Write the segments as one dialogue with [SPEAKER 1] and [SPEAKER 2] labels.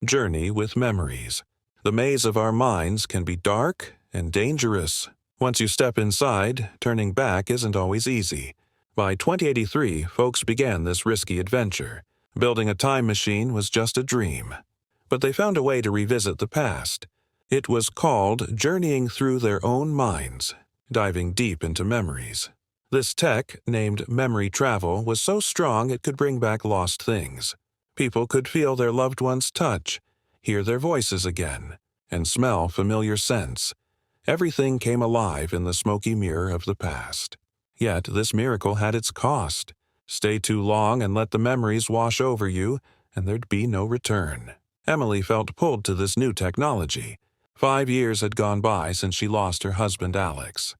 [SPEAKER 1] Journey with Memories. The maze of our minds can be dark and dangerous. Once you step inside, turning back isn't always easy. By 2083, folks began this risky adventure. Building a time machine was just a dream. But they found a way to revisit the past. It was called journeying through their own minds, diving deep into memories. This tech, named memory travel, was so strong it could bring back lost things. People could feel their loved ones' touch, hear their voices again, and smell familiar scents. Everything came alive in the smoky mirror of the past. Yet this miracle had its cost. Stay too long and let the memories wash over you, and there'd be no return. Emily felt pulled to this new technology. 5 years had gone by since she lost her husband Alex.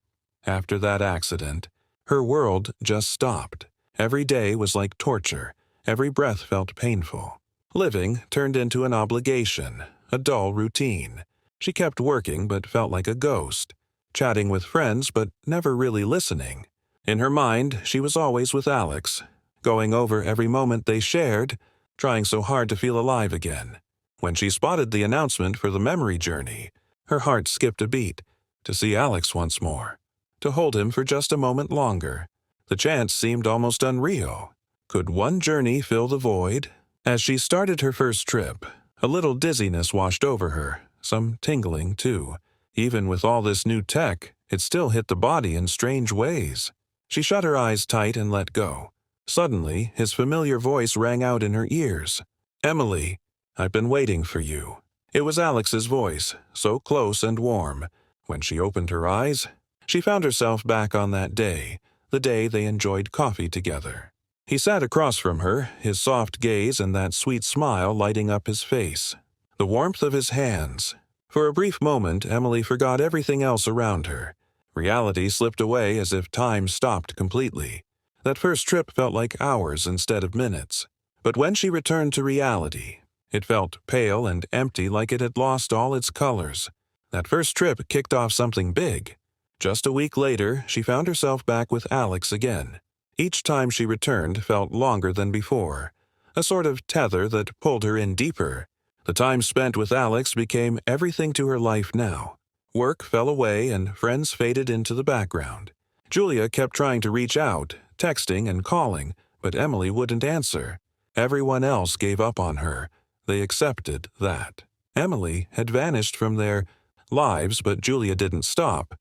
[SPEAKER 1] After that accident, her world just stopped. Every day was like torture. Every breath felt painful. Living turned into an obligation, a dull routine. She kept working but felt like a ghost, chatting with friends but never really listening. In her mind, she was always with Alex, going over every moment they shared, trying so hard to feel alive again. When she spotted the announcement for the memory journey, her heart skipped a beat. To see Alex once more, to hold him for just a moment longer. The chance seemed almost unreal. Could one journey fill the void? As she started her first trip, a little dizziness washed over her, some tingling too. Even with all this new tech, it still hit the body in strange ways. She shut her eyes tight and let go. Suddenly, his familiar voice rang out in her ears. "Emily, I've been waiting for you." It was Alex's voice, so close and warm. When she opened her eyes, she found herself back on that day, the day they enjoyed coffee together. He sat across from her, his soft gaze and that sweet smile lighting up his face. The warmth of his hands. For a brief moment, Emily forgot everything else around her. Reality slipped away as if time stopped completely. That first trip felt like hours instead of minutes. But when she returned to reality, it felt pale and empty, like it had lost all its colors. That first trip kicked off something big. Just a week later, she found herself back with Alex again. Each time she returned felt longer than before, a sort of tether that pulled her in deeper. The time spent with Alex became everything to her life now. Work fell away and friends faded into the background. Julia kept trying to reach out, texting and calling, but Emily wouldn't answer. Everyone else gave up on her. They accepted that. Emily had vanished from their lives, but Julia didn't stop.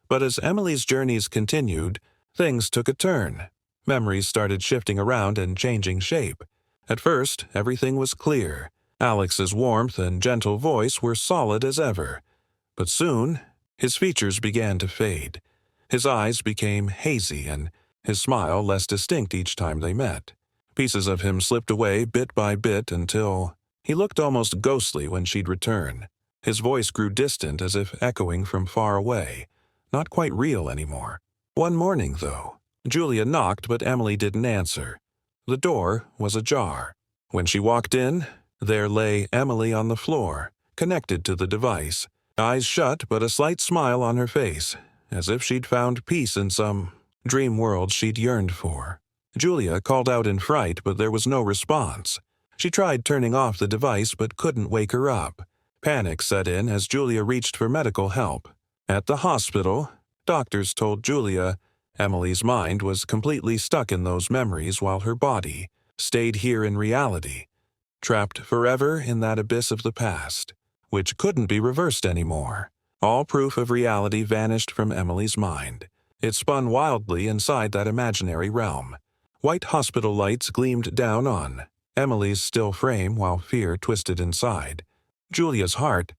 [SPEAKER 1] But as Emily's journeys continued, things took a turn. Memories started shifting around and changing shape. At first, everything was clear. Alex's warmth and gentle voice were solid as ever. But soon, his features began to fade. His eyes became hazy and his smile less distinct each time they met. Pieces of him slipped away bit by bit until he looked almost ghostly when she'd return. His voice grew distant as if echoing from far away, not quite real anymore. One morning, though, Julia knocked but Emily didn't answer. The door was ajar. When she walked in, there lay Emily on the floor, connected to the device, eyes shut but a slight smile on her face, as if she'd found peace in some dream world she'd yearned for. Julia called out in fright, but there was no response. She tried turning off the device but couldn't wake her up. Panic set in as Julia reached for medical help. At the hospital, doctors told Julia Emily's mind was completely stuck in those memories while her body stayed here in reality, trapped forever in that abyss of the past, which couldn't be reversed anymore. All proof of reality vanished from Emily's mind. It spun wildly inside that imaginary realm. White hospital lights gleamed down on Emily's still frame while fear twisted inside. Julia's heart.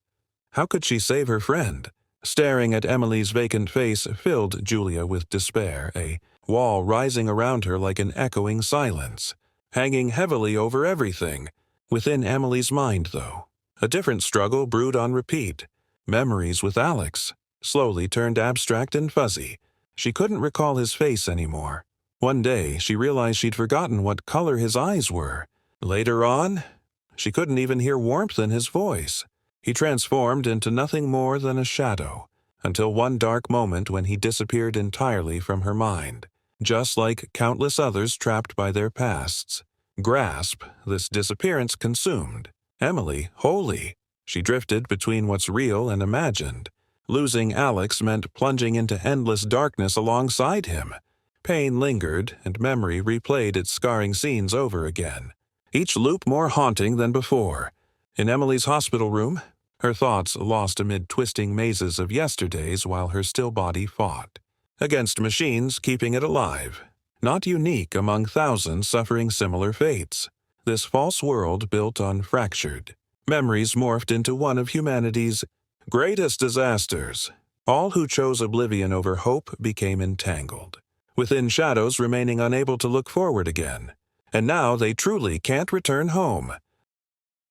[SPEAKER 1] How could she save her friend? Staring at Emily's vacant face filled Julia with despair, a wall rising around her like an echoing silence, hanging heavily over everything. Within Emily's mind, though, a different struggle brewed on repeat. Memories with Alex slowly turned abstract and fuzzy. She couldn't recall his face anymore. One day, she realized she'd forgotten what color his eyes were. Later on, she couldn't even hear warmth in his voice. He transformed into nothing more than a shadow, until one dark moment when he disappeared entirely from her mind. Just like countless others trapped by their pasts. Grasp, this disappearance consumed. Emily, wholly. She drifted between what's real and imagined. Losing Alex meant plunging into endless darkness alongside him. Pain lingered, and memory replayed its scarring scenes over again, each loop more haunting than before. In Emily's hospital room, her thoughts lost amid twisting mazes of yesterdays while her still body fought against machines keeping it alive, not unique among thousands suffering similar fates. This false world built on fractured memories morphed into one of humanity's greatest disasters. All who chose oblivion over hope became entangled, within shadows remaining unable to look forward again. And now they truly can't return home.